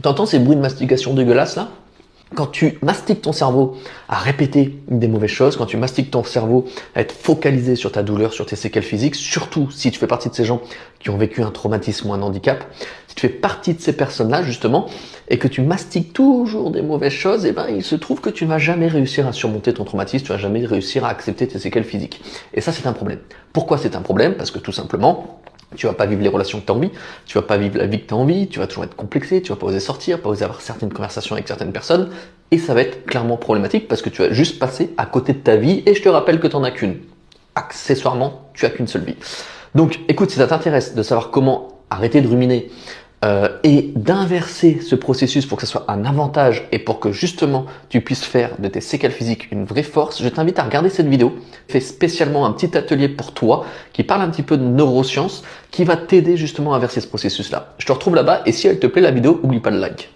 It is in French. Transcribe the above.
T'entends ces bruits de mastication dégueulasses là? Quand tu mastiques ton cerveau à répéter des mauvaises choses, quand tu mastiques ton cerveau à être focalisé sur ta douleur, sur tes séquelles physiques, surtout si tu fais partie de ces gens qui ont vécu un traumatisme ou un handicap, si tu fais partie de ces personnes-là justement, et que tu mastiques toujours des mauvaises choses, eh ben, il se trouve que tu ne vas jamais réussir à surmonter ton traumatisme, tu ne vas jamais réussir à accepter tes séquelles physiques. Et ça, c'est un problème. Pourquoi c'est un problème? Parce que tout simplement, tu vas pas vivre les relations que tu as envie, tu vas pas vivre la vie que tu as envie, tu vas toujours être complexé, tu vas pas oser sortir, pas oser avoir certaines conversations avec certaines personnes, et ça va être clairement problématique parce que tu vas juste passer à côté de ta vie, et je te rappelle que tu n'en as qu'une. Accessoirement, tu as qu'une seule vie. Donc écoute, si ça t'intéresse de savoir comment arrêter de ruminer, et d'inverser ce processus pour que ce soit un avantage et pour que justement tu puisses faire de tes séquelles physiques une vraie force, je t'invite à regarder cette vidéo. Je fais spécialement un petit atelier pour toi qui parle un petit peu de neurosciences, qui va t'aider justement à inverser ce processus-là. Je te retrouve là-bas et si elle te plaît la vidéo, n'oublie pas de like.